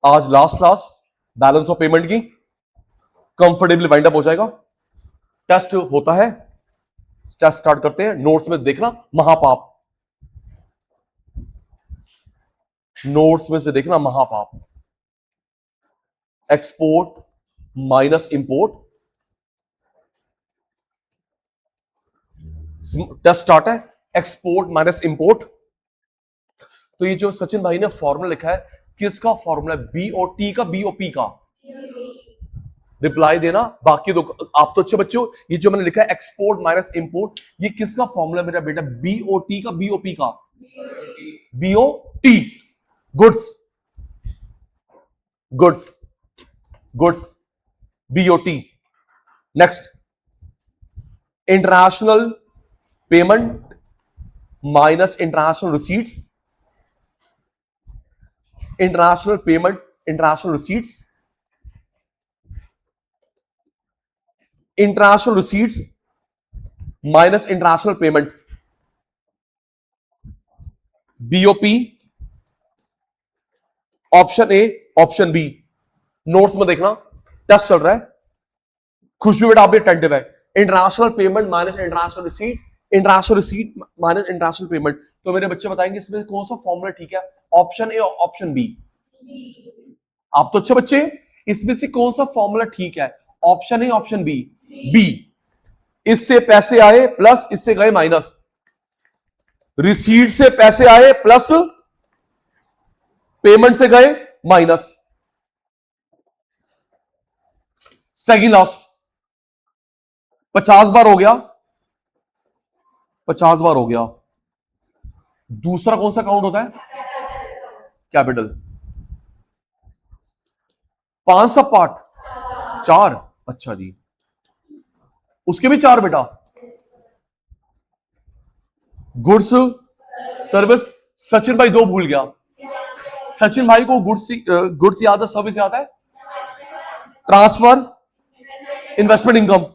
आज last class balance of payment की, comfortably wind up हो जाएगा। टेस्ट होता है, टेस्ट स्टार्ट करते हैं। नोट्स में देखना महापाप, नोट्स में से देखना महापाप। Export minus import, test start है। Export minus import. तो ये जो सचिन भाई ने फॉर्मूला लिखा है, किसका फॉर्मूला? बीओटी का, बीओपी का? रिप्लाई देना। बाकी दो आप तो अच्छे बच्चे हो। ये जो मैंने लिखा है एक्सपोर्ट माइनस इंपोर्ट, ये किसका फॉर्मूला मेरा बेटा? बीओटी का, बीओपी का? BOT, goods, goods, goods, BOT. Next, international payment minus international receipts, international payment, international receipts, international receipts minus international payment, BOP. Option A, option B. Notes में देखना, test चल रहा है। खुशबू बेटा आप भी अटेंटिव है। International payment minus international receipt, international receipt minus international payment. तो मेरे बच्चे बताएंगे इसमें कौन सा फॉर्मूला ठीक है? ऑप्शन ए और ऑप्शन बी? आप तो अच्छे बच्चे, इसमें से कौन सा फॉर्मूला ठीक है? Option A, option B? B. इससे पैसे आए प्लस इससे गए माइनस, रिसीट से पैसे आए प्लस पेमेंट से गए माइनस। सेकंड लास्ट, 50 बार हो गया, 50 बार हो गया। दूसरा कौन सा काउंट होता है? कैपिटल। 5 सब पार्ट, 4। अच्छा जी, उसके भी 4 बेटा। Goods, service. सचिन भाई 2 भूल गया। सचिन भाई को गुड्स याद है, सर्विस याद है, transfer, investment income.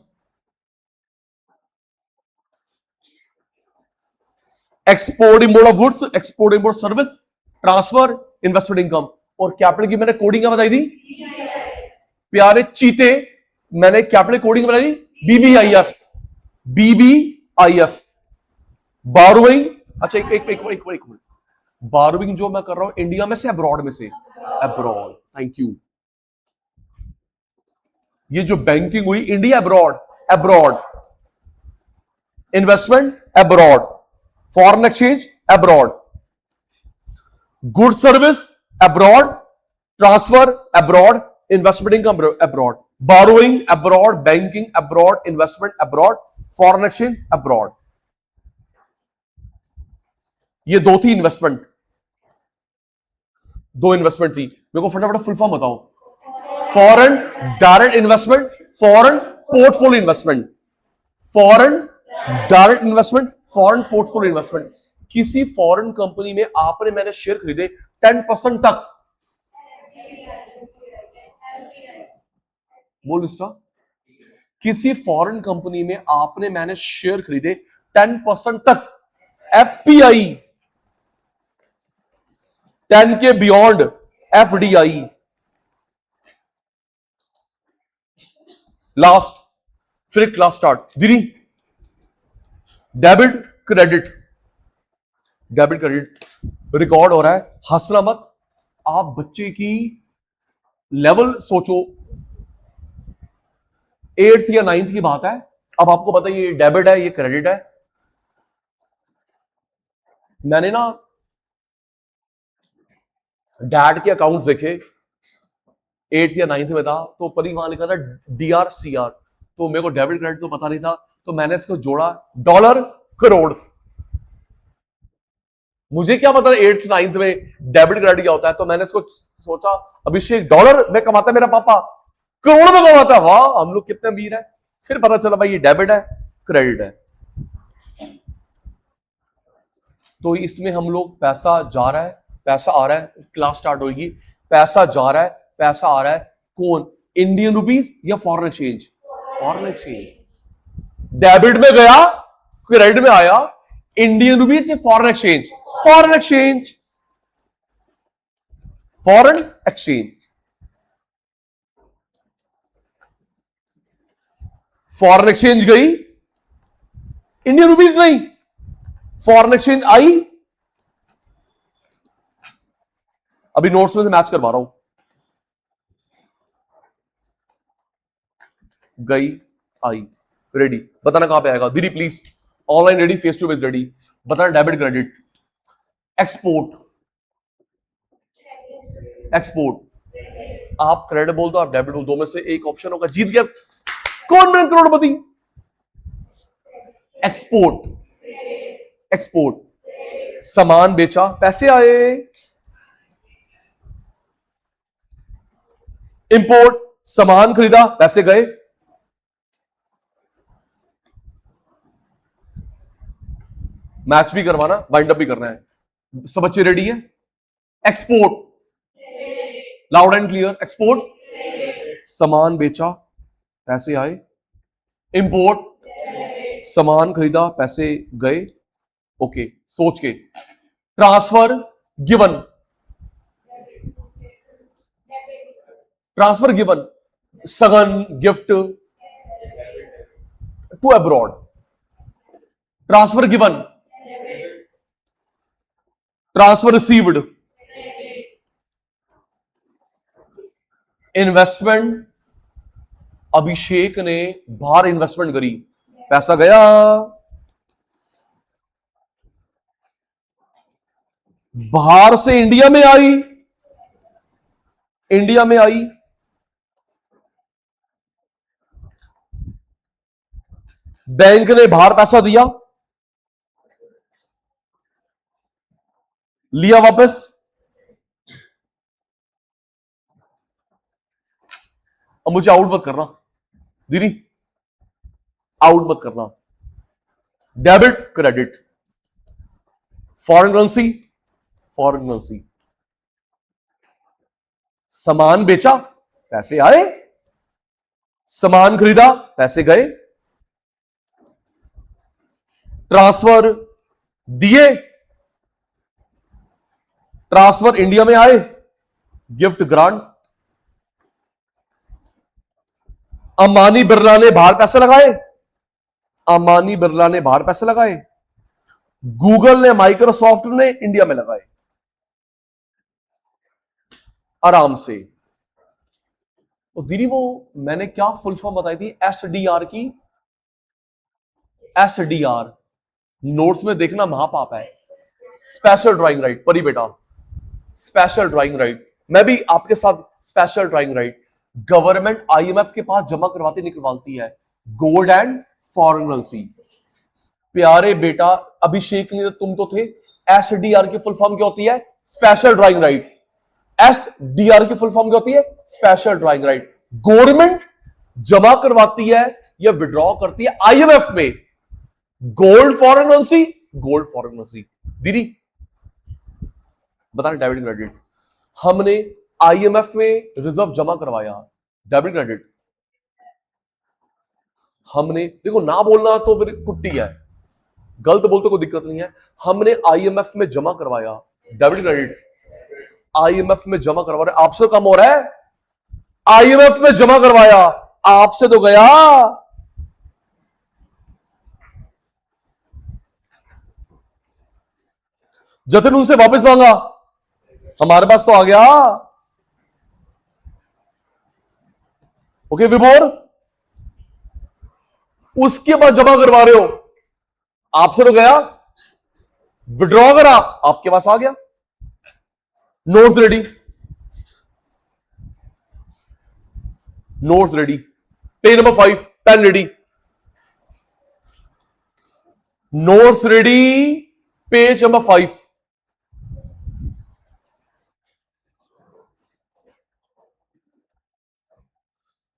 Export import of goods, export import service, transfer, investment income. और कैपिटल की मैंने कोडिंग क्या बताई थी? प्यारे चीते, मैंने कैपिटल कोडिंग बताई थी बीबीआईएफ, बीबीआईएफ। बारोइंग, अच्छा एक मिनट, बारोइंग जो मैं कर रहा हूं इंडिया में से अब्रॉड में से? Abroad, thank you. ये जो बैंकिंग हुई India abroad, abroad. Investment abroad, foreign exchange abroad, good service abroad, transfer abroad, investment income abroad, burrowing abroad, banking abroad, investment abroad, foreign exchange abroad. ये 2 थी investment, 2 investment थी। मेरे को फटाफट full form बताओ। Foreign direct investment, foreign portfolio investment, foreign direct investment, foreign portfolio investment. किसी foreign company में आपने मैंने शेयर खरीदे 10% तक, बोल मिस्टर, किसी फॉरेन कंपनी में आपने मैंने शेयर खरीदे 10% तक, एफपीआई, 10 के बियॉन्ड एफडीआई। लास्ट, फिर क्लास स्टार्ट। दीदी, debit credit, debit credit record हो रहा है, हंसना मत। आप बच्चे की लेवल सोचो, 8th या 9th की बात है। अब आपको पता है ये डेबिट है, ये क्रेडिट है। मैंने ना डैड के अकाउंट्स देखे, 8th या 9th में था, तो पर ही वहां लिखा था डीआरसीआर, तो मेरे को डेबिट क्रेडिट तो पता नहीं था, तो मैंने इसको जोड़ा डॉलर करोड़। मुझे क्या पता 8th 9th में डेबिट क्रेडिट क्या होता है, तो मैंने इसको सोचा अभिषेक डॉलर में कमाता है मेरा पापा, करोड़ में कमाता है, वाह हम लोग कितने अमीर है। फिर पता चला भाई ये डेबिट है, क्रेडिट है। तो इसमें हम लोग पैसा जा रहा है, पैसा आ रहा है, क्लास स्टार्ट होगी, पैसा जा रहा है, पैसा आ रहा है, कौन? इंडियन रुपीस या foreign exchange? Foreign exchange. Debit में गया, क्रेडिट में आया, इंडियन रुपीस या foreign exchange? Foreign exchange, foreign exchange. Foreign exchange गई, इंडियन रुपीज नहीं, फॉरेन एक्सचेंज आई। अभी नोट्स में से मैच करवा रहा हूं। गई, आई, रेडी। बताना कहां पे आएगा दीदी please. Online ready, face to face ready. बताना डेबिट क्रेडिट। Export, export. आप क्रेडिट बोल दो, आप डेबिट बोल दो, में से एक ऑप्शन होगा, जीत गया। कौन बने करोड़पति? Export, export. सामान बेचा, पैसे आए। इंपोर्ट, सामान खरीदा, पैसे गए। मैच भी करवाना, वाइंड अप भी करना है। सब बच्चे रेडी है? Export, loud and clear. Export, सामान बेचा, पैसे आए। इंपोर्ट, सामान खरीदा, पैसे गए। ओके, सोच के। ट्रांसफर गिवन, ट्रांसफर गिवन, सगन, gift to abroad. Transfer given, transfer received. Investment, Abhishek ने बाहर इन्वेस्टमेंट करी, पैसा गया। बाहर से इंडिया में आई, इंडिया में आई। बैंक ने बाहर पैसा दिया, लिया वापस। अब मुझे आउट मत करना दीदी, आउट मत करना। Debit credit, foreign currency, foreign currency. सामान बेचा, पैसे आए। सामान खरीदा, पैसे गए। ट्रांसफर दिए, ट्रांसफर इंडिया में आए। Gift grant. अंबानी बिरला ने बाहर पैसे लगाए, अंबानी बिरला ने बाहर पैसे लगाए। गूगल ने, माइक्रोसॉफ्ट ने इंडिया में लगाए, आराम से। तो दीदी वो मैंने क्या फुल फॉर्म बताई थी एसडीआर की? एसडीआर नोट्स में देखना, महापाप है। स्पेशल ड्राइंग राइट, परी बेटा, स्पेशल ड्राइंग राइट। मैं भी आपके साथ special drawing right. Government IMF के पास जमा करवाती निकलवाती है गोल्ड एंड फॉरेन करेंसी। प्यारे बेटा अभिषेक ने, तुम तो थे। एसडीआर की फुल फॉर्म क्या होती है? Special drawing right. एसडीआर की फुल फॉर्म क्या होती है? Special drawing right. गवर्नमेंट जमा करवाती है या विड्रॉ करती है आईएमएफ में gold foreign currency, gold foreign currency. दीदी बताना डेबिट क्रेडिट। हमने आईएमएफ में रिजर्व जमा करवाया, डेबिट क्रेडिट। हमने, देखो ना बोलना तो फिर कुट्टी है, गलत बोलते कोई दिक्कत नहीं है। हमने आईएमएफ में जमा करवाया, डेबिट क्रेडिट। आईएमएफ में जमा करवा रहे, आपसे कम हो रहा है। आईएमएफ में जमा करवाया, आपसे तो गया। जतिन उनसे वापस मांगा, हमारे पास तो आ गया। ओके विभोर, उसके बाद जमा करवा रहे हो, आपसे तो गया। विड्रॉ करा, आपके पास आ गया। Notes ready, notes ready. Page number 5, pen ready. Notes ready, page number 5।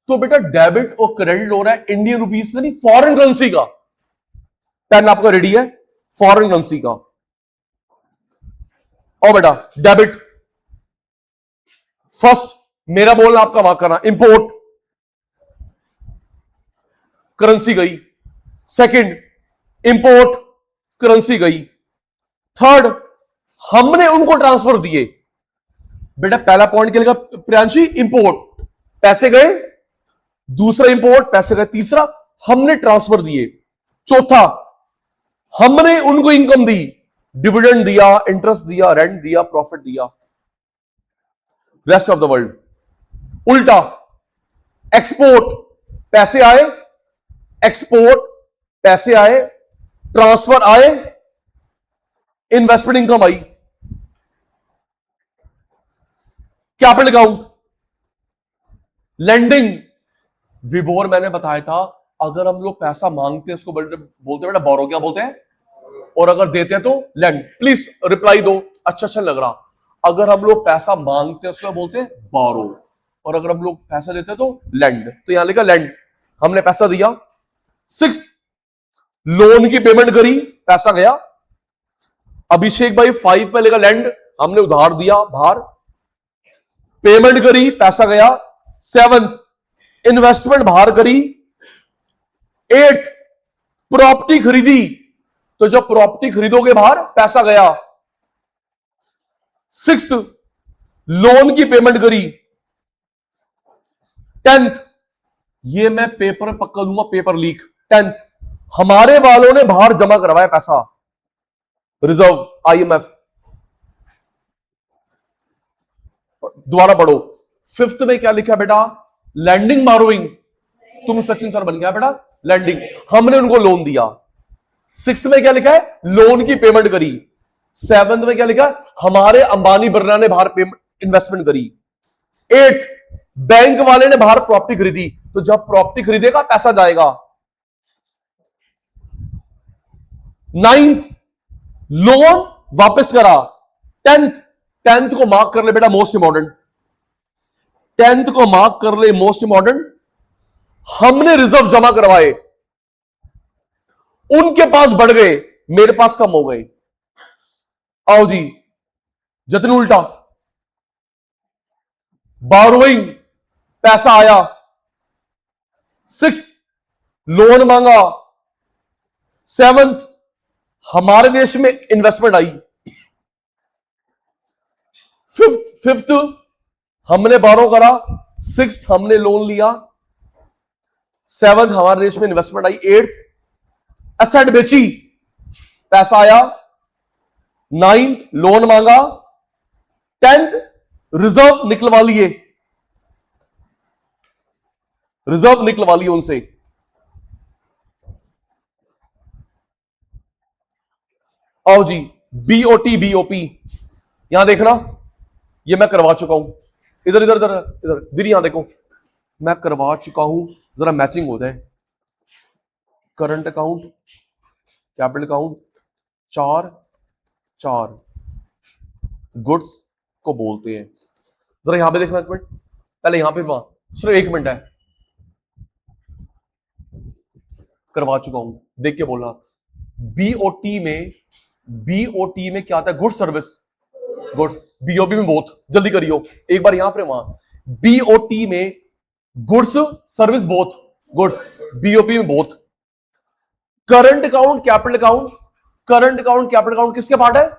तो बेटा डेबिट और क्रेडिट हो रहा है इंडियन रुपीज का नहीं, फॉरेन करेंसी का। पेन आपका रेडी है, फॉरेन करेंसी का। और बेटा डेबिट, फर्स्ट मेरा बोलना आपका वाक करना, इंपोर्ट करेंसी गई। सेकंड इंपोर्ट करेंसी गई। थर्ड हमने उनको ट्रांसफर दिए। बेटा पहला पॉइंट क्या लिखा प्रियांशी? इंपोर्ट, पैसे गए। दूसरा इंपोर्ट, पैसे गए। तीसरा हमने ट्रांसफर दिए। चौथा, हमने उनको इनकम दी, डिविडेंड दिया, इंटरेस्ट दिया, रेंट दिया, प्रॉफिट दिया। रेस्ट ऑफ द वर्ल्ड उल्टा, एक्सपोर्ट पैसे आए, एक्सपोर्ट पैसे आए, ट्रांसफर आए, इन्वेस्टमेंट इनकम आई। कैपिटल अकाउंट, लेंडिंग, विभोर मैंने बताया था, अगर हम लोग पैसा मांगते हैं उसको बोलते हैं बेटा बोरो, क्या बोलते हैं, और अगर देते हैं तो लैंड। प्लीज रिप्लाई दो, अच्छा लग रहा। अगर हम लोग पैसा मांगते हैं उसको बोलते हैं बोरो, और अगर हम लोग पैसा देते हैं तो लैंड। तो यहां लिखा लैंड, हमने पैसा दिया। 6, लोन की पेमेंट करी, पैसा गया। अभिषेक भाई 5 पे लेगा लैंड, हमने उधार दिया बाहर, पेमेंट करी, पैसा गया। 7, इन्वेस्टमेंट बाहर करी। 8, प्रॉपर्टी खरीदी, तो जब प्रॉपर्टी खरीदोगे बाहर, पैसा गया। 6, लोन की पेमेंट करी। 10th, ये मैं पेपर पक्का दूंगा, पेपर लीक। 10th, हमारे वालों ने बाहर जमा करवाया पैसा, रिजर्व, IMF। दोबारा पढ़ो। 5th में क्या लिखा बेटा, लैंडिंग बारोइंग। तुम सचिन सर बन गया बेटा, लैंडिंग, हमने उनको लोन दिया। 6th में क्या लिखा है, लोन की पेमेंट करी। 7th में क्या लिखा है, हमारे अंबानी बिरला ने बाहर इन्वेस्टमेंट करी। 8th, बैंक वाले ने बाहर प्रॉपर्टी खरीदी, तो जब प्रॉपर्टी खरीदेगा पैसा जाएगा। 9th, लोन वापस करा। 10th को मार्क कर ले बेटा, मोस्ट इंपॉर्टेंट। 10th को मार्क कर ले, मोस्ट इंपॉर्टेंट। हमने रिजर्व जमा करवाए, उनके पास बढ़ गए, मेरे पास कम हो गए। आओ जी, जतन उल्टा, बारोइंग, पैसा आया। 6th, लोन मांगा। 7th, हमारे देश में इन्वेस्टमेंट आई। 5th, हमने बारो करा। 6th, हमने लोन लिया। 7th, हमारे देश में इन्वेस्टमेंट आई। 8th, एसेट बेची, पैसा आया। 9th, लोन मांगा। 10th, रिजर्व निकलवा लिए, रिजर्व निकलवा लिए उनसे। आओ जी, BOT BOP, यहां देखना, ये मैं करवा चुका हूं। इधर इधर इधर इधर इधर, यहां देखो, मैं करवा चुका हूं, जरा मैचिंग हो जाए। Current account, capital account, 4 goods को बोलते हैं। जरा यहां पे देखना एक मिनट, पहले यहां पे, वहां सिर्फ 1 मिनट है, करवा चुका हूं, देख के बोलना। BOT में क्या आता है, गुड सर्विस, गुड। BOP में बोथ, जल्दी करियो, एक बार यहां फिर वहां। BOT में goods service both, goods. BOP में both. Current account, capital account, current account, capital account किसके पार्ट है,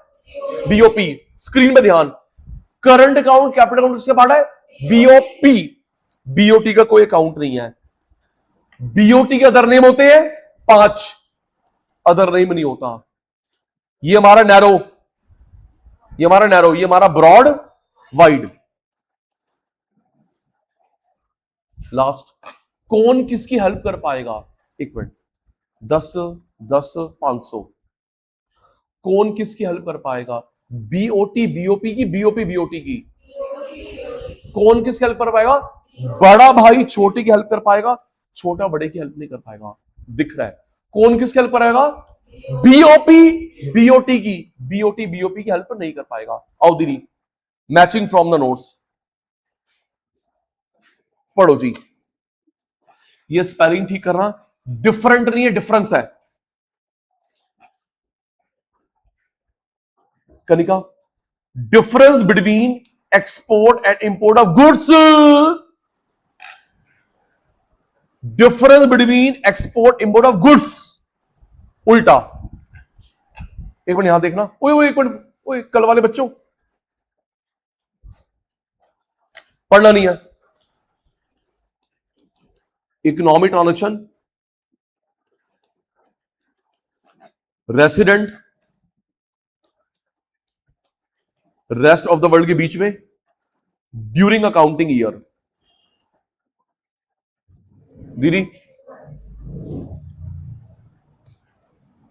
BOP। स्क्रीन पे ध्यान, करंट अकाउंट, कैपिटल अकाउंट किसके पार्ट है, BOP। BOT का कोई अकाउंट नहीं है। BOT के अदर नेम होते हैं 5, अदर नेम नहीं होता। ये हमारा नैरो, ये हमारा नैरो, ये हमारा ब्रॉड, वाइड। लास्ट, कौन किसकी हेल्प कर पाएगा, एक मिनट, 10 10 500, कौन किसकी हेल्प कर पाएगा, BOT BOP की, BOP BOT की। कौन किसकी हेल्प कर पाएगा, बड़ा भाई छोटे की हेल्प कर पाएगा, छोटा बड़े की हेल्प नहीं कर पाएगा। दिख रहा है, कौन किसकी हेल्प कराएगा, BOP BOT की, BOT BOP की हेल्प नहीं कर पाएगा। आओ दीदी, मैचिंग फ्रॉम द नोट्स पढ़ो जी। ये स्पेलिंग ठीक करना, डिफरेंट नहीं है, डिफरेंस है। Kanika, difference between export and import of goods, difference between export import of goods, उल्टा। एक मिनट यहां देखना, ओए एक मिनट, ओए कल वाले बच्चों, पढ़ना नहीं है। Economic transaction, resident rest of the world के बीच में ड्यूरिंग अकाउंटिंग ईयर। दीदी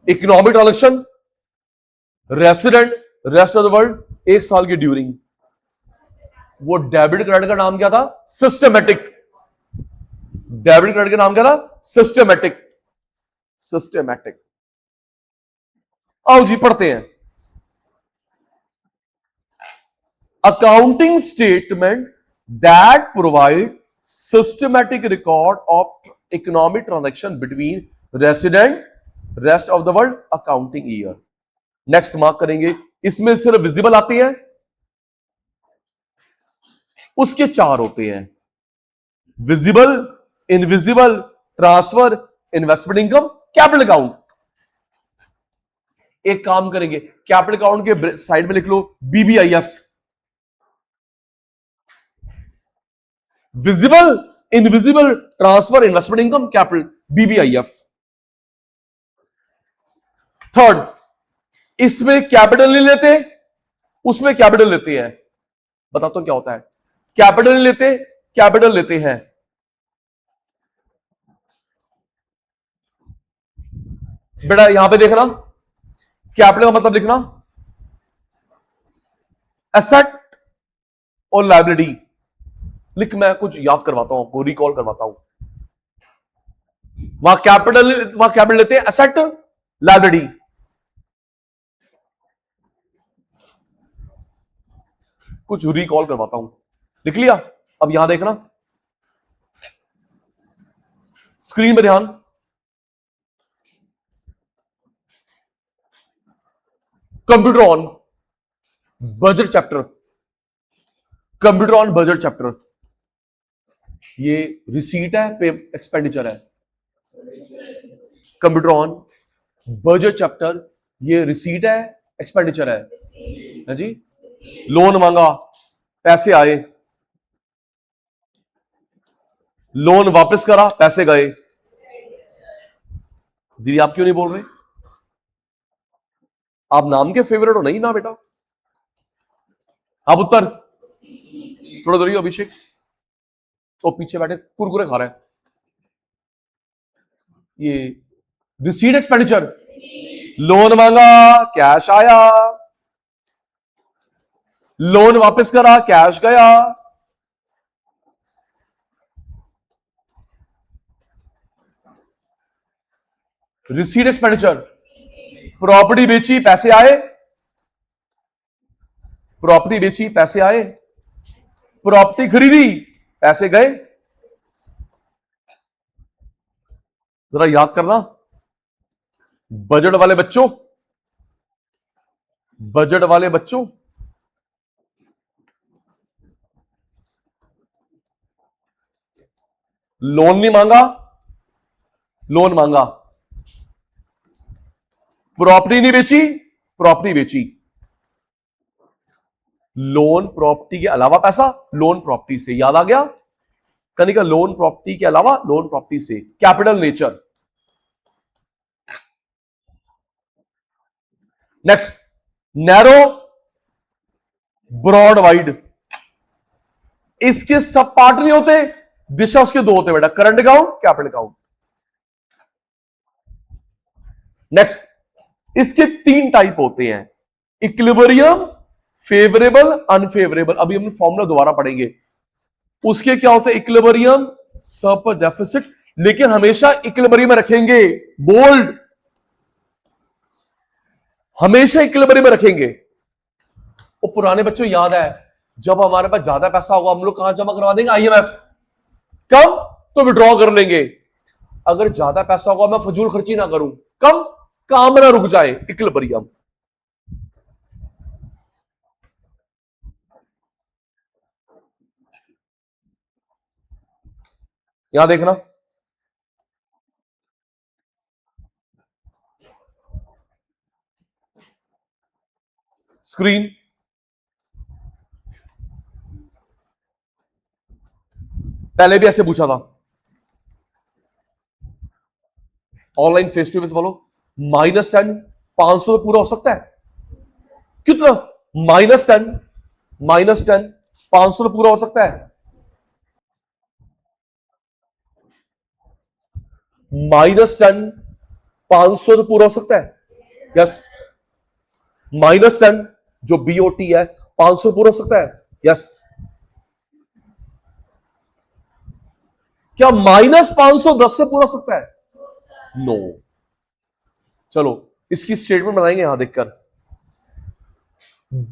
economic transaction resident rest of the world एक साल की ड्यूरिंग। वो डेबिट क्रेडिट का नाम क्या था? सिस्टमेटिक। डेबिट क्रेडिट का नाम क्या था? सिस्टमेटिक। सिस्टमेटिक। आओ जी पढ़ते हैं। Accounting statement that provide systematic record of economic transaction between resident rest of the world accounting year. Next mark करेंगे। इसमें सिर्फ विजिबल आती है, उसके चार होते हैं, visible, invisible, transfer, investment income, capital account. एक काम करेंगे, कैपिटल अकाउंट के साइड में लिख लो BBIF. Visible, invisible, transfer, investment income, capital, BBIF. Third, इसमें कैपिटल नहीं लेते, उसमें कैपिटल लेते हैं। बताता हूं क्या होता है। कैपिटल नहीं लेते, कैपिटल लेते हैं। बेटा यहां पे देखना, कैपिटल का मतलब लिखना एसेट और लायबिलिटी। लिख, मैं कुछ याद करवाता हूं आपको, रिकॉल करवाता हूं। वहां कैपिटल लेते हैं, एसेट, लायबिलिटी। कुछ रिकॉल करवाता हूं। लिख लिया? अब यहां देखना, स्क्रीन में ध्यान। Computer on budget chapter, computer on budget chapter. ये रिसीट है, पे एक्सपेंडिचर है। कंप्यूटर ऑन बजट चैप्टर, ये रिसीट है, एक्सपेंडिचर है जी। लोन मांगा, पैसे आए, लोन वापस करा, पैसे गए। दीदी आप क्यों नहीं बोल रहे? आप नाम के फेवरेट हो नहीं ना बेटा? आप उत्तर थोड़ा दूर अभिषेक, तो पीछे बैठे कुरकुरे खा रहे हैं। ये रिसीट एक्सपेंडिचर, लोन मांगा, कैश आया, लोन वापस करा, कैश गया। रिसीट एक्सपेंडिचर, प्रॉपर्टी बेची, पैसे आए, प्रॉपर्टी बेची, पैसे आए, प्रॉपर्टी खरीदी, पैसे गए। जरा याद करना, बजट वाले बच्चों, बजट वाले बच्चों, लोन नहीं मांगा, लोन मांगा, प्रॉपर्टी नहीं बेची, प्रॉपर्टी बेची, लोन प्रॉपर्टी के अलावा पैसा, लोन प्रॉपर्टी से। याद आ गया? कनिका, लोन प्रॉपर्टी के अलावा, लोन प्रॉपर्टी से। Capital nature. Next, narrow, broad, wide. इसके सब पार्ट नहीं होते, दिशा उसके दो होते बेटा, current account, capital account. Next, इसके तीन टाइप होते हैं, इक्विलिब्रियम, फेवरेबल, अनफेवरेबल। अभी हम फॉर्मूला दोबारा पढ़ेंगे। उसके क्या होते हैं? Equilibrium, surplus, deficit. लेकिन हमेशा इक्विलिब्रियम में रखेंगे, बोल्ड, हमेशा इक्विलिब्रियम में रखेंगे। वो पुराने बच्चों याद है, जब हमारे पास ज्यादा पैसा होगा हम लोग कहां जमा करवा देंगे? आईएमएफ। कम तो विड्रॉ कर लेंगे। अगर ज्यादा पैसा होगा मैं फजूल खर्ची ना करूं, कम काम ना रुक जाए, इक्विलिब्रियम। यहां देखना, स्क्रीन। पहले भी ऐसे पूछा था ऑनलाइन फेस टू फेस वालों, -10 500 पूरा हो सकता है? कितना? -10, -10, 500 पूरा हो सकता है? -10, 500 पूरा हो सकता है? यस। -10 जो BOT है 500 पूरा हो सकता है? यस। क्या -510 से पूरा हो सकता है? नो। चलो इसकी स्टेटमेंट बनाएंगे यहां देखकर।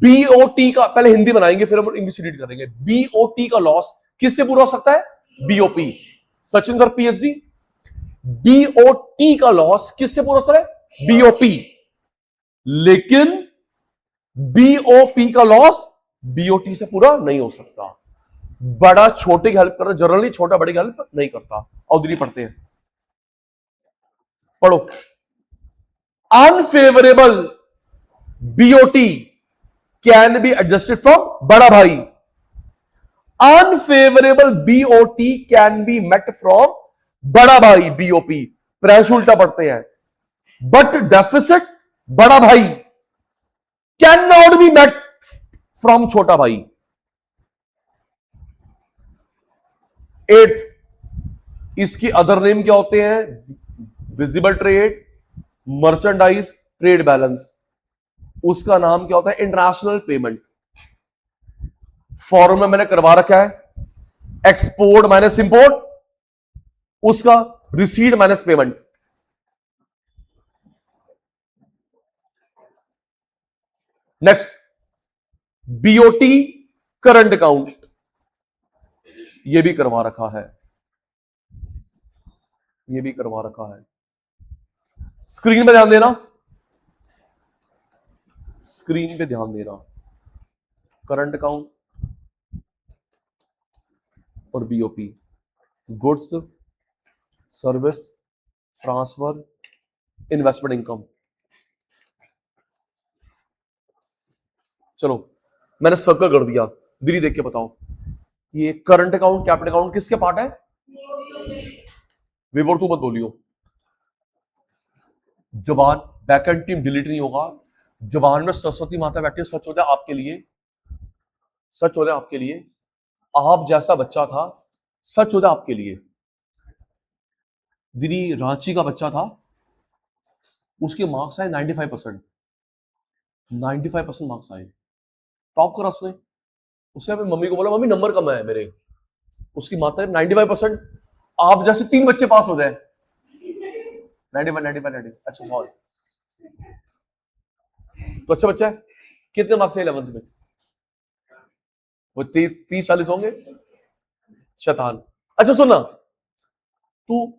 BOT का पहले हिंदी बनाएंगे, फिर हम इंग्लिश रीड करेंगे। BOT का लॉस किससे पूरा हो सकता है? BOP। Sachin sir PhD, BOT का लॉस किससे पूरा हो सकता है? BOP। लेकिन BOP का लॉस BOT से पूरा नहीं हो सकता। बड़ा छोटे की हेल्प करता, जनरली छोटा बड़े की हेल्प नहीं करता। और दिल्ली पढ़ते हैं, पढ़ो। Unfavourable BOT can be adjusted from बड़ा भाई। Unfavourable BOT can be met from बड़ा भाई BOP। प्रेस उल्टा पढ़ते हैं। बट डेफिसिट बड़ा भाई can not be met from छोटा भाई। 8th, इसकी अदर नेम क्या होते हैं? Visible trade, merchandise, trade balance. उसका नाम क्या होता है? International payment. फॉर्म में मैंने करवा रखा है, एक्सपोर्ट माइनस इंपोर्ट, उसका receipt minus payment. Next, BOT current account, यह भी करवा रखा है, यह भी करवा रखा है। स्क्रीन पे ध्यान देना, स्क्रीन पे ध्यान देना। करंट अकाउंट और BOP, goods, service, transfer, investment income. चलो मैंने सर्कल कर दिया, दिल्ली देख के बताओ, ये करंट अकाउंट कैपिटल अकाउंट किसके पार्ट है? विवोर तू मत बोलियो, जुबान बैकएंड टीम डिलीट नहीं होगा। जुबान में सरस्वती माता बैठी है। सच हो जाए आपके लिए, सच हो जाए आपके लिए, आप जैसा बच्चा था, सच हो जाए आपके लिए। दिल्ली रांची का बच्चा था, उसके मार्क्स आए 95%, 95% मार्क्स आए, टॉप करा उसने। उसने अपनी मम्मी को बोला मम्मी नंबर कम है मेरे। उसकी माता है 95%, आप जैसे 3 बच्चे पास हो जाए। 95, 95, 90। अच्छा सॉरी, तो अच्छा बच्चा है। कितने मार्क्स है 11th में? वो 30-40 होंगे। शैतान। अच्छा सुनना, तू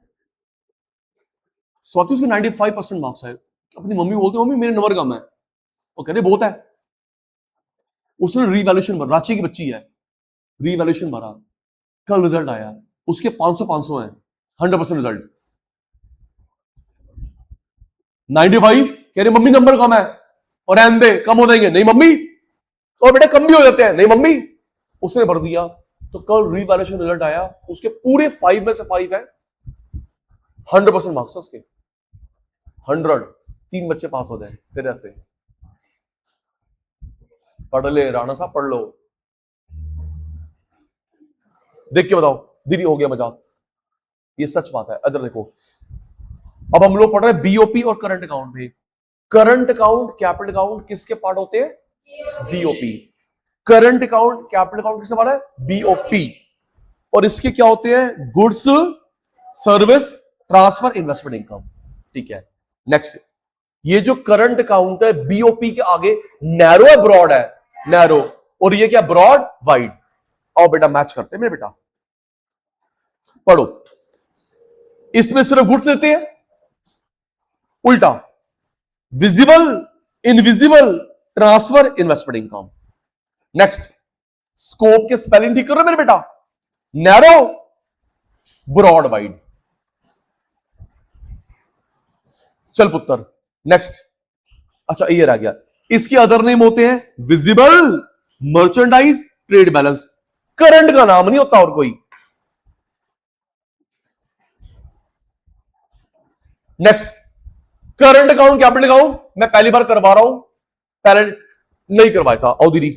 स्वाति उसके 95% मार्क्स है, अपनी मम्मी बोलती मम्मी मेरे नंबर कम है। वो कह रहे बहुत है। उसने रीवैल्यूएशन भरा, रांची की बच्ची है, रीवैल्यूएशन भरा, कल रिजल्ट आया, उसके 500 है, 100% रिजल्ट। 95 कह रहे मम्मी नंबर कम है, और दे कम हो जाएंगे। नहीं मम्मी, और बेटा कम भी हो जाते हैं। नहीं मम्मी। उसने भर दिया, तो कल रीवैल्यूएशन रिजल्ट आया, उसके पूरे 5 में से 5 है, 100% मार्क्स उसके, 100। 3 बच्चे पास हो जाए तेरे से। पढ़ ले राणा साहब, पढ़ लो। देख के बताओ, दीदी हो गया मजाक, ये सच बात है। अदर देखो, अब हम लोग पढ़ रहे हैं BOP और करंट अकाउंट में। करंट अकाउंट कैपिटल अकाउंट किसके पार्ट होते हैं? BOP। Current account capital account किसके पार्ट है? BOP। और इसके क्या होते हैं? Goods, service, transfer, investment income. ठीक है। नेक्स्ट, ये जो करंट अकाउंट है BOP के आगे नैरो है ब्रॉड है? नैरो। और ये क्या? Broad, wide. आओ बेटा मैच करते हैं मेरे बेटा, पढ़ो। इसमें सिर्फ गुड्स देते हैं, उल्टा visible, invisible, transfer, investment income. Next, scope के स्पेलिंग ठीक करो मेरे बेटा, नैरो, ब्रॉड, वाइड। चल पुत्र नेक्स्ट। अच्छा ये रह गया, इसके अदर नेम होते हैं visible, merchandise, trade balance. Current का नाम नहीं होता और कोई। Next, current account capital account मैं पहली बार करवा रहा हूं, पहले नहीं करवाया था। आओ दीदी,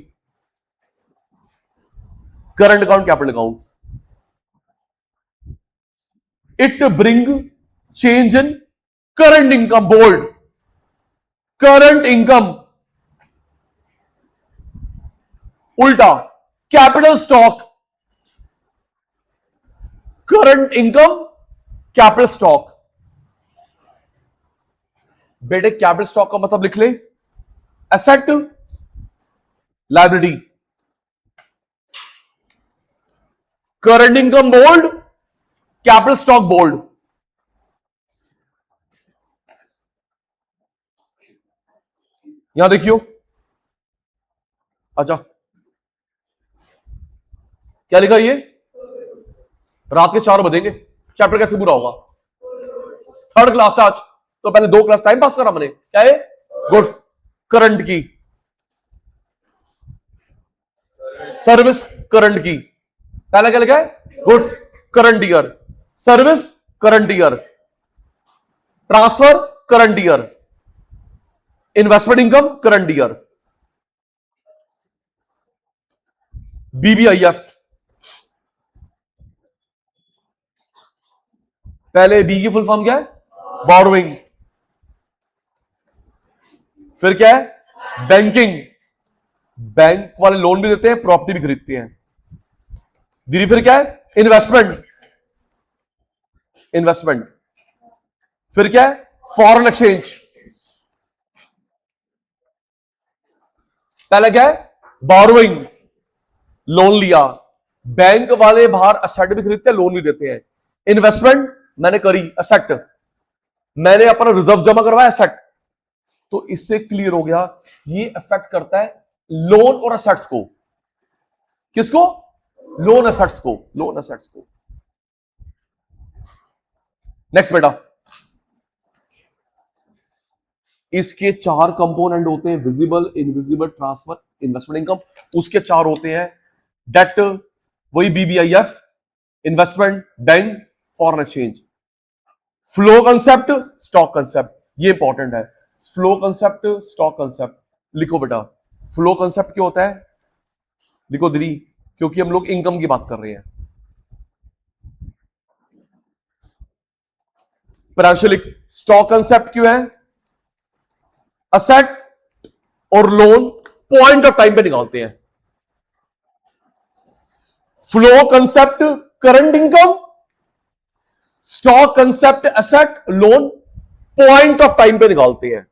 current account capital account, it bring change in current income, bold current income, उल्टा capital stock, current income capital stock. बेटे कैपिटल स्टॉक का मतलब लिख ले, asset liability, current income bold, capital stock bold. यहां देखियो, अच्छा क्या लिखा ये, रात के 4 बजेंगे, चैप्टर कैसे पूरा होगा? 3rd क्लास आज, तो पहले 2 क्लास टाइम पास करा मैंने, क्या है? गुड्स करंट की, सर्विस करंट की, पहला क्या लिखा है? Goods current year, service current year, transfer current year, investment income current year, BBIF. पहले बी की फुल फॉर्म क्या है? बोरोइंग। फिर क्या है? बैंकिंग, बैंक वाले लोन भी देते हैं, प्रॉपर्टी भी खरीदते हैं। दीदी फिर क्या है? Investment, investment. फिर क्या है? Foreign exchange. पहला क्या है? बोरोइंग, लोन लिया, बैंक वाले बाहर असेट भी खरीदते हैं, लोन भी देते हैं। इन्वेस्टमेंट मैंने करी, असेट, मैंने अपना रिजर्व जमा करवाया, असेट। तो इससे क्लियर हो गया ये अफेक्ट करता है लोन और असेट्स को। किसको? लोन असेट्स को, लोन असेट्स को। नेक्स्ट बेटा, इसके 4 कंपोनेंट होते हैं, visible, invisible, transfer, investment income. उसके 4 होते हैं, डेट वही BBIF, investment, bank, foreign exchange. Flow concept, stock concept, ये इंपॉर्टेंट है। फ्लो कंसेप्ट, स्टॉक कंसेप्ट लिखो बेटा। फ्लो कंसेप्ट क्या होता है? लिखो दीदी, क्योंकि हम लोग इनकम की बात कर रहे हैं। लिख, स्टॉक कंसेप्ट क्यों है? असेट और लोन पॉइंट ऑफ टाइम पे निकालते हैं। Flow concept current income, stock concept asset loan point of time पे निकालते हैं।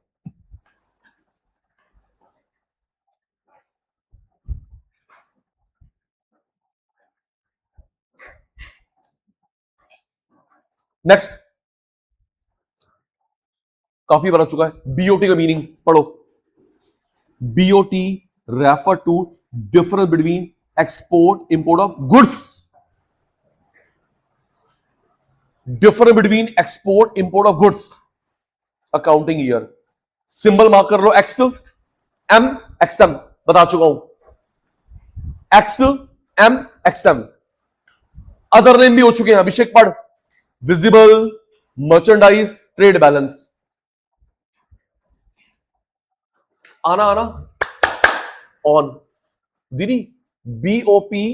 नेक्स्ट, काफी बना चुका है। बीओटी का मीनिंग पढ़ो। BOT refer to difference between export import of goods, difference between export import of goods, accounting year. Symbol mark कर लो, एक्स एम एक्सएम, बता चुका हूं, X M XM. Other name भी हो चुके हैं, अभिषेक पढ़। Visible, merchandise, trade balance. आना आना ऑन। दीदी बीओपी,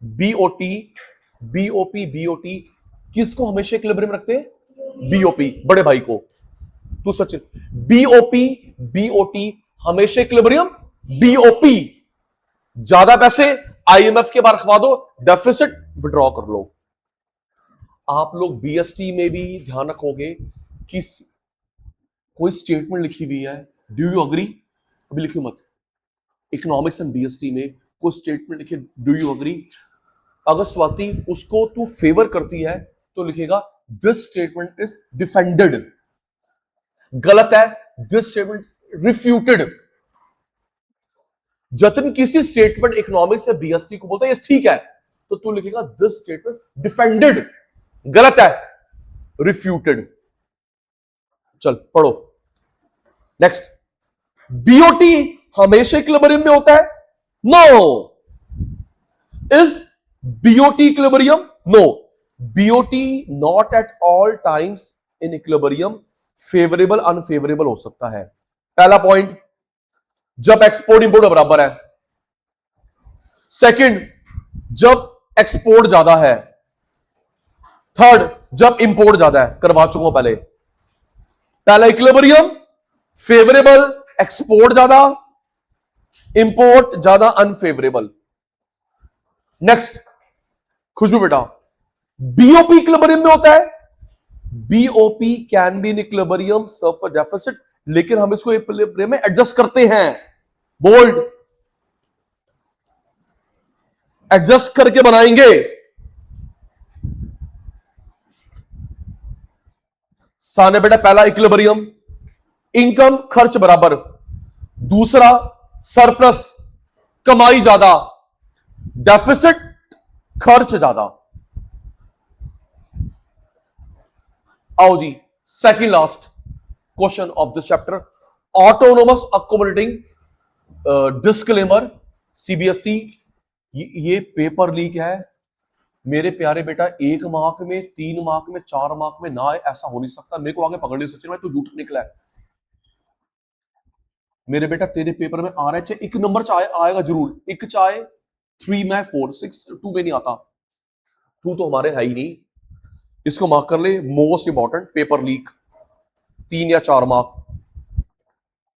बीओटी, बीओपी, बीओटी किसको हमेशा इक्विलिब्रियम रखते हैं? बीओपी, बड़े भाई को। तू सचिन, बीओपी, बीओटी हमेशा इक्विलिब्रियम। बीओपी ज्यादा पैसे आईएमएफ के बाहर रखवा दो, डेफिसिट विड्रॉ कर लो। आप लोग बीएसटी में भी ध्यान रखोगे कि कोई स्टेटमेंट लिखी हुई है, डू यू अग्री? अभी लिखियो मत। इकोनॉमिक्स एंड बीएसटी में कोई स्टेटमेंट लिखे, डू यू अग्री? अगर स्वाति उसको तू फेवर करती है तो लिखेगा दिस स्टेटमेंट इज डिफेंडेड। गलत है, दिस स्टेटमेंट रिफ्यूटेड। जतन किसी स्टेटमेंट इकोनॉमिक्स या बीएसटी को बोलता है ये ठीक है, तो तू लिखेगा दिस स्टेटमेंट डिफेंडेड। गलत है, रिफ्यूटेड। चल पढ़ो नेक्स्ट। बीओटी हमेशा इक्विलिब्रियम में होता है? No. Is BOT equilibrium? No. BOT not at all times in equilibrium, favourable unfavourable हो सकता है। पहला पॉइंट, जब एक्सपोर्ट इंपोर्ट बराबर है। सेकंड, जब एक्सपोर्ट ज्यादा है। थर्ड, जब इंपोर्ट ज्यादा है। करवा चुका हूं पहले। पहला इक्विलिब्रियम, फेवरेबल, एक्सपोर्ट ज्यादा, इंपोर्ट ज्यादा, अनफेवरेबल। नेक्स्ट, खुशबू बेटा, बीओपी इक्विलिब्रियम में होता है। BOP can be in equilibrium surplus deficit, लेकिन हम इसको इक्विलिब्रियम में एडजस्ट करते हैं। बोल्ड, एडजस्ट करके बनाएंगे। साने बेटा, पहला इक्विलिब्रियम, इनकम खर्च बराबर। दूसरा, सरप्लस, कमाई ज्यादा, डेफिसिट, खर्च ज्यादा। आओ जी, second last question of this chapter, autonomous accommodating disclaimer, CBSE. ये पेपर लीक है मेरे प्यारे बेटा। 1 मार्क में, 3 मार्क में, 4 मार्क में ना आए, ऐसा हो नहीं सकता। मेरे को आगे पकड़ नहीं सकते, तू झूठ निकला है मेरे बेटा। तेरे पेपर में आ रहा है, चाहे 1 नंबर चाहे आएगा जरूर, 1 चाहे 3 में 4, 6, 2 में नहीं आता। 2 तो हमारे है ही नहीं। इसको मार्क कर ले, मोस्ट इंपॉर्टेंट पेपर लीक, 3 या 4 मार्क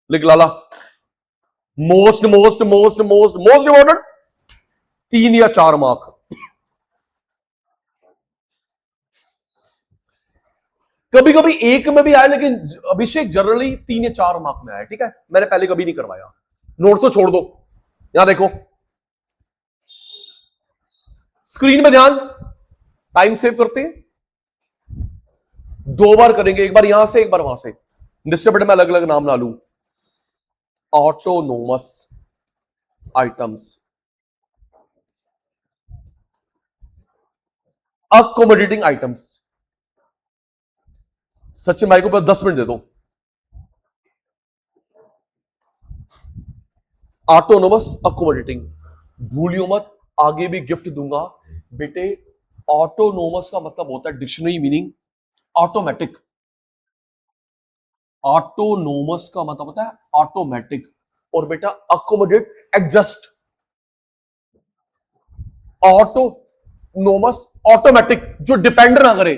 लिख लाला। Most most most most most important 3 या 4 मार्क। कभी कभी 1 में भी आया, लेकिन अभिषेक जनरली 3 या 4 मार्क में आया। ठीक है, मैंने पहले कभी नहीं करवाया। नोट्स तो छोड़ दो, यहां देखो स्क्रीन में ध्यान, टाइम सेव करते हैं। 2 बार करेंगे, एक बार यहां से, एक बार वहां से। डिस्टर्ब में अलग अलग नाम ना लूं। Autonomous items, accommodating items. Sachin भाई को बस 10 मिनट दे दो। ऑटोनोमस अकोमोडेटिंग, भूलियो मत, आगे भी गिफ्ट दूंगा बेटे। ऑटोनोमस का मतलब होता है, डिक्शनरी मीनिंग ऑटोमेटिक। ऑटोनोमस का मतलब होता है ऑटोमेटिक। और बेटा अकोमोडेट, एडजस्ट। ऑटोनोमस ऑटोमेटिक, जो डिपेंड ना करे।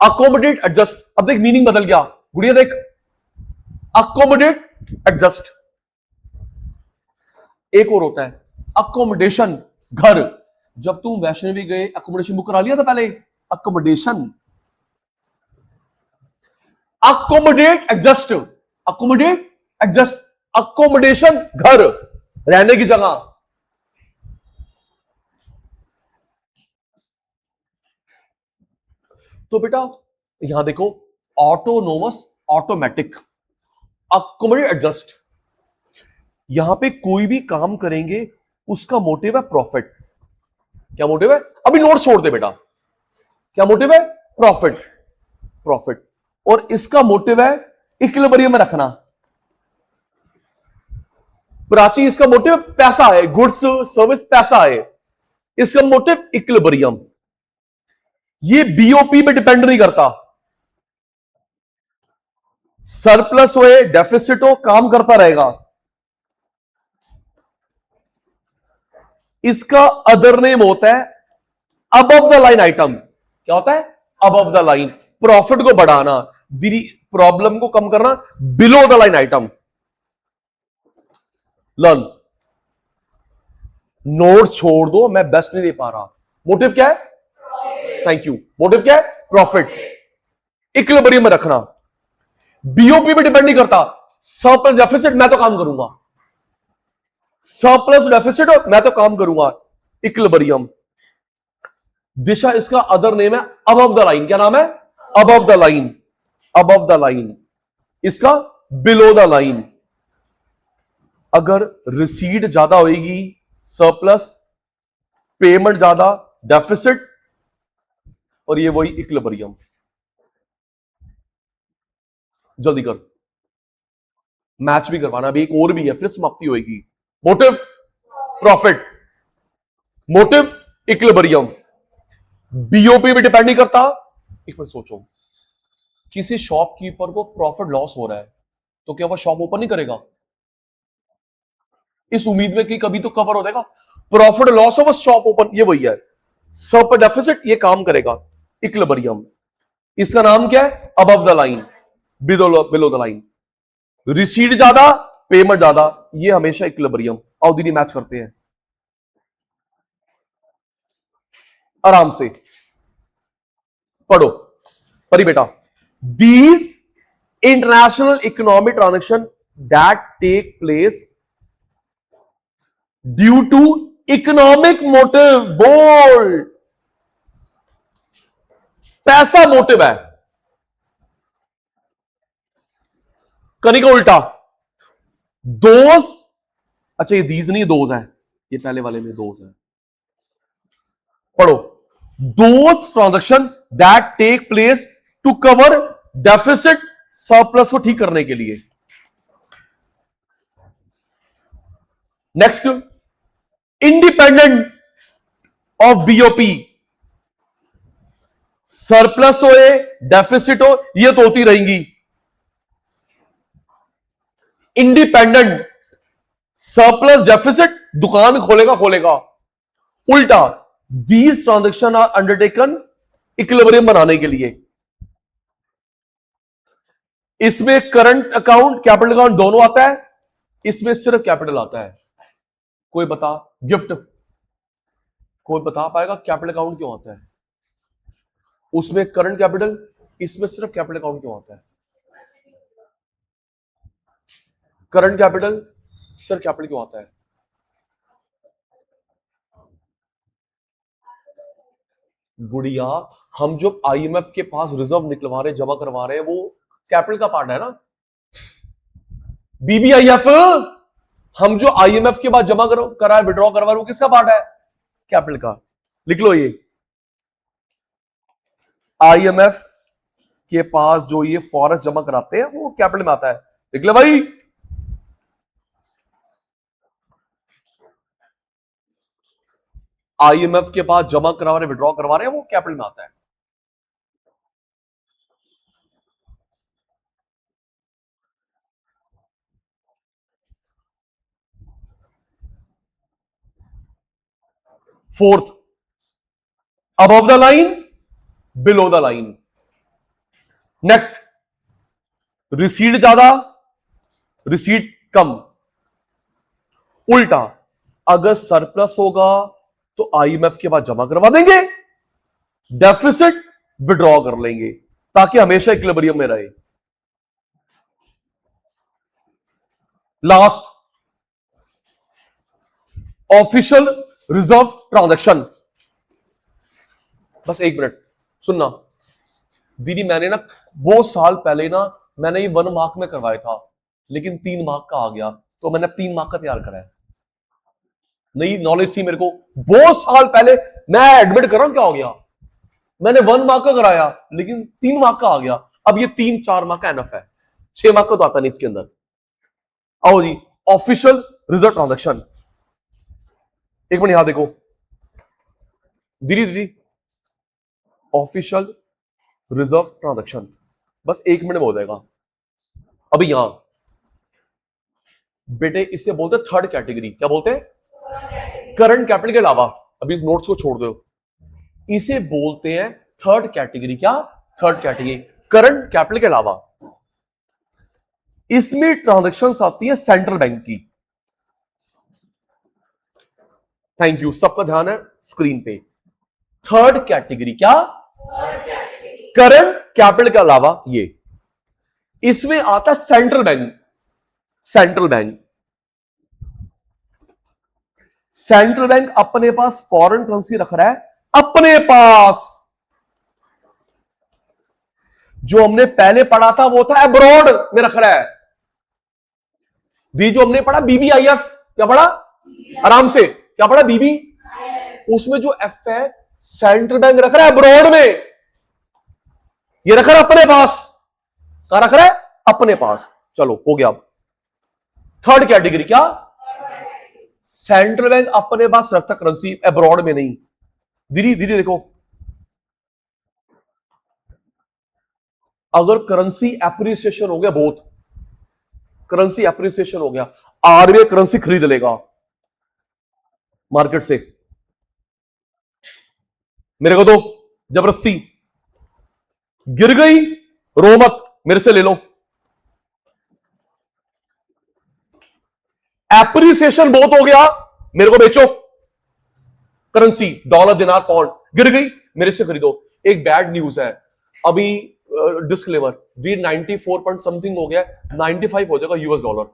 Accommodate, adjust. अब देख मीनिंग बदल गया गुड़िया, देख। Accommodate, adjust. एक और होता है अकोमोडेशन, घर। जब तुम वैष्णवी गए, अकोमोडेशन बुक करा लिया था पहले। Accommodation, accommodate, adjust. Accommodate, adjust. Accommodation, घर, रहने की जगह। तो बेटा यहां देखो, ऑटोनोमस ऑटोमेटिक, अकोमोडेट, एडजस्ट। यहां पे कोई भी काम करेंगे उसका मोटिव है प्रॉफिट। क्या मोटिव है? अभी नोट छोड़ दे बेटा। क्या मोटिव है? Profit, profit. और इसका मोटिव है इक्विलिब्रियम में रखना। प्राची, इसका मोटिव पैसा है, गुड्स सर्विस पैसा है। इसका मोटिव इक्विलिब्रियम। ये बीओपी पे डिपेंड नहीं करता। सरप्लस हो, डेफिसिट हो, काम करता रहेगा। इसका अदर नेम होता है अबव द लाइन आइटम। क्या होता है? Above the line. प्रॉफिट को बढ़ाना, प्रॉब्लम को कम करना, below the line item. Learn. Note छोड़ दो, मैं बेस्ट नहीं दे पा रहा। मोटिव क्या है? Thank you. मोटिव क्या है? प्रॉफिट। इक्विलिब्रियम में रखना। बीओपी पे डिपेंड नहीं करता। सरप्लस डेफिसिट, मैं तो काम करूंगा। सरप्लस डेफिसिट हो, मैं तो काम करूंगा। इक्विलिब्रियम। दिशा, इसका अदर नेम है अबव द लाइन। क्या नाम है? Above the line. Above the line. इसका बिलो द लाइन। अगर रिसीट ज्यादा होगी सरप्लस, पेमेंट ज्यादा डेफिसिट, और ये वही इक्विलिब्रियम। जल्दी कर, मैच भी करवाना। अभी एक और भी है, फिर समाप्ति होगी। Motive profit, motive equilibrium. BOP भी डिपेंड नहीं करता। एक मिनट सोचो, किसी शॉपकीपर को प्रॉफिट लॉस हो रहा है तो क्या वह शॉप ओपन नहीं करेगा, इस उम्मीद में कि कभी तो कवर हो जाएगा। प्रॉफिट लॉस हो, बस शॉप ओपन, ये वही है। सब डेफिसिट ये काम करेगा, इक्विलिब्रियम। इसका नाम क्या है? Above the line, below the line. Receipt ज्यादा, पेमेंट ज्यादा, ये हमेशा इक्विलिब्रियम। आओ दीदी मैच करते हैं आराम से, पढ़ो परी बेटा। These international economic transaction that take place due to economic motive, bold, पैसा मोटिव है। कनी का उल्टा, दोज, अच्छा ये दीज नहीं, दोज है, ये पहले वाले में दोज है। पढ़ो, those transaction that take place to cover deficit, surplus को ठीक करने के लिए। Next, independent of BOP, surplus हो डेफिसिट हो, ये तो होती रहेंगी। इंडिपेंडेंट, सरप्लस डेफिसिट, दुकान खोलेगा। उल्टा, these transaction are undertaken equilibrium बनाने के लिए। इसमें करंट अकाउंट, कैपिटल अकाउंट दोनों आता है, इसमें सिर्फ कैपिटल आता है। कोई बता, गिफ्ट कोई बता पाएगा कैपिटल अकाउंट क्यों आता है? उसमें करंट कैपिटल, इसमें सिर्फ कैपिटल अकाउंट क्यों आता है? करंट कैपिटल, सिर्फ कैपिटल क्यों आता है? गुड़िया, हम जो आईएमएफ के पास रिजर्व निकलवा रहे, जमा करवा रहे हैं, वो कैपिटल का पार्ट है ना। बीबीआईएफ, हम जो आईएमएफ के बाद जमा करा है, विड्रॉ करवा रहे, वो किसका पार्ट है? कैपिटल का। लिख लो, ये आईएमएफ के पास जो ये फॉरेस्ट जमा कराते हैं वो कैपिटल में आता है। लिख ले भाई। आईएमएफ के पास जमा करवा रहे, विड्रॉ करवा रहे हैं, वो कैपिटल में आता है। Fourth, above the line, below the line. Next, receipt ज्यादा, रिसीट कम। उल्टा, अगर सरप्लस होगा तो आईएमएफ के बाद जमा करवा देंगे, डेफिसिट विड्रॉ कर लेंगे, ताकि हमेशा इक्विलिब्रियम में रहे। Last, official reserve transaction. बस एक मिनट सुनना दीदी, मैंने ना वो साल पहले ना मैंने ये 1 मार्क में करवाया था, लेकिन 3 मार्क का आ गया, तो मैंने 3 मार्क का तैयार करा है। नई नॉलेज थी मेरे को, बहुत साल पहले। मैं एडमिट कर रहा हूं क्या हो गया, मैंने 1 मार्क का कराया, लेकिन 3 मार्क का आ गया। अब ये 3-4 मार्क का एनफ है, 6 मार्क का तो आता नहीं इसके अंदर। आओ जी, ऑफिशियल रिजर्व ट्रांजैक्शन। एक मिनट यहां देखो दीदी, ऑफिशियल रिजर्व ट्रांजैक्शन, बस 1 मिनट में हो जाएगा। अभी यहां बेटे इसे बोलते हैं थर्ड कैटेगरी। क्या बोलते हैं? करंट कैपिटल के अलावा। अभी इस नोट्स को छोड़ दो, इसे बोलते हैं थर्ड कैटेगरी। क्या? थर्ड कैटेगरी, करंट कैपिटल के अलावा। इसमें ट्रांजैक्शंस आती है सेंट्रल बैंक की। थैंक यू, सबका ध्यान है स्क्रीन पे। थर्ड कैटेगरी क्या? करंट कैपिटल के अलावा ये। इसमें आता है central bank. Central bank, central bank अपने पास फॉरेन करेंसी रख रहा है, अपने पास। जो हमने पहले पढ़ा था वो था अब्रॉड में रख रहा है। दी जो हमने पढ़ा बीबीआईएफ, क्या पढ़ा? आराम से, क्या पढ़ा? बीबी। उसमें जो एफ है, सेंट्रल बैंक रख रहा है अब्रॉड में, ये रख रहा है अपने पास। कहां रख रहा है? अपने पास। चलो हो गया। अब थर्ड कैटेगरी क्या? सेंट्रल बैंक अपने पास रखता करेंसी, अब्रॉड में नहीं। धीरे धीरे देखो, अगर करेंसी एप्रिसिएशन हो गया, बहुत करेंसी एप्रिसिएशन हो गया, आरबीआई करेंसी खरीद लेगा मार्केट से। मेरे को तो जबरदस्ती गिर गई, रो मत, मेरे से ले लो। एप्रिसिएशन बहुत हो गया, मेरे को बेचो करेंसी, डॉलर दिनार पाउंड गिर गई, मेरे से खरीदो। एक बैड न्यूज है अभी, डिस्क्लेमर, भी 94 पॉइंट समथिंग हो गया, 95 हो जाएगा यूएस डॉलर।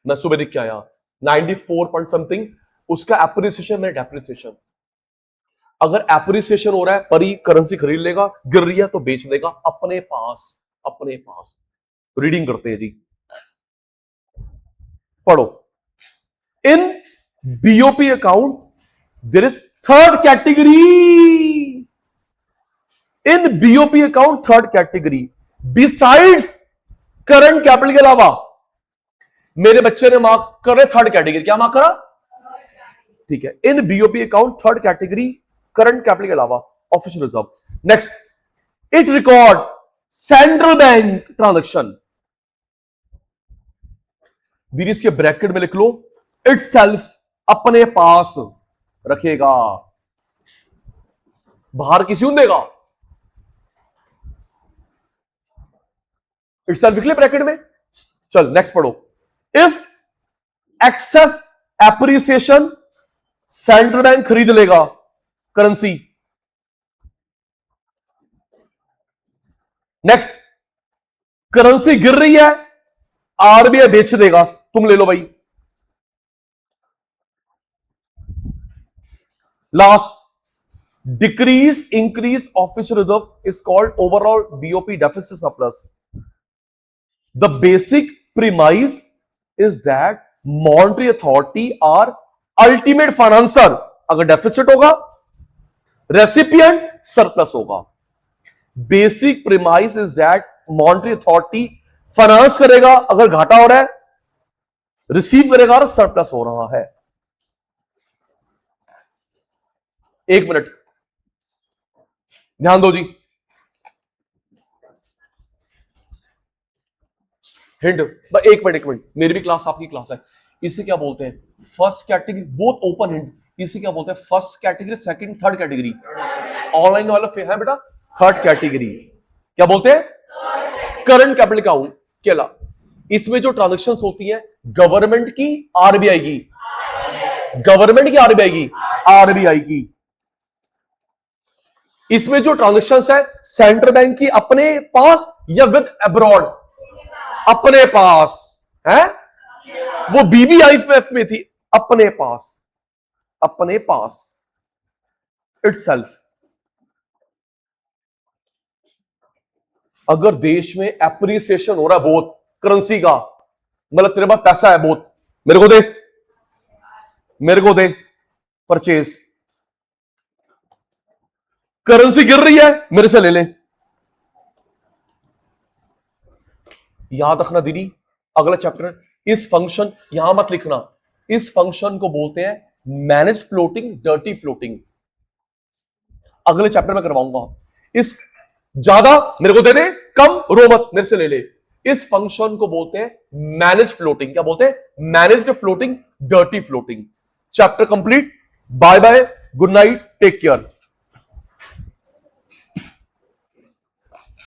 मैं सुबह देख के आया 94 पॉइंट समथिंग, उसका एप्रिसिएशन में डेप्रिसिएशन। अगर एप्रिसिएशन हो रहा है परी करेंसी खरीद लेगा, गिर रही है तो बेच देगा अपने पास, अपने पास। रीडिंग करते हैं जी, पढ़ो। In BOP account there is third category, in BOP account third category besides current capital के अलावा। मेरे बच्चे ने मार्क कर रहे थर्ड कैटेगरी, क्या मार्क करा? ठीक है, in BOP account third category current capital के अलावा official reserve. Next, it record central bank transaction, दीदी इसके ब्रैकेट में लिख लो, इट सेल्फ, अपने पास रखेगा, बाहर किसी को देगा। इट सेल्फ लिख ले ब्रैकेट में। चल नेक्स्ट पढ़ो, if excess appreciation, central bank खरीद लेगा करेंसी। नेक्स्ट, करेंसी गिर रही है, आरबीआई बेच देगा, तुम ले लो भाई। Last, decrease increase official reserve is called overall BOP deficit surplus. The basic premise is that monetary authority are ultimate financer. अगर डेफिसिट होगा, रेसिपिएंट सरप्लस होगा। Basic premise is that monetary authority finance करेगा अगर घाटा हो रहा है, receive करेगा और सरप्लस हो रहा है। एक मिनट ध्यान दो जी, हिंट, एक मिनट, मेरी भी क्लास आपकी क्लास है। इसे क्या बोलते हैं? फर्स्ट कैटेगरी, बहुत ओपन हिंट। इसे क्या बोलते हैं? First category, second, third category. Online वाला है बेटा, थर्ड कैटेगरी। क्या बोलते हैं? करंट कैपिटल अकाउंट के अलावा इसमें जो ट्रांजैक्शंस होती हैं गवर्नमेंट की, आरबीआई की, गवर्नमेंट की, आरबीआई की, आरबीआई की। इसमें जो ट्रांजैक्शंस है सेंट्रल बैंक की अपने पास या विद अब्रॉड, अपने पास है, वो बीबीआईएफ में थी, अपने पास, अपने पास इटसेल्फ। अगर देश में एप्रिसिएशन हो रहा है बहुत करेंसी का, मतलब तेरे पास पैसा है बहुत, मेरे को दे, मेरे को दे, परचेज। करेंसी गिर रही है, मेरे से ले ले। याद रखना दीदी, अगला चैप्टर, इस फंक्शन, यहां मत लिखना, इस फंक्शन को बोलते हैं मैनेज फ्लोटिंग, डर्टी फ्लोटिंग। अगले चैप्टर में करवाऊंगा। इस ज्यादा मेरे को दे दे, कम रो मत, मेरे से ले ले। इस फंक्शन को बोलते हैं मैनेज फ्लोटिंग। क्या बोलते हैं? Managed floating, dirty floating. Chapter complete. Bye bye, good night, take care.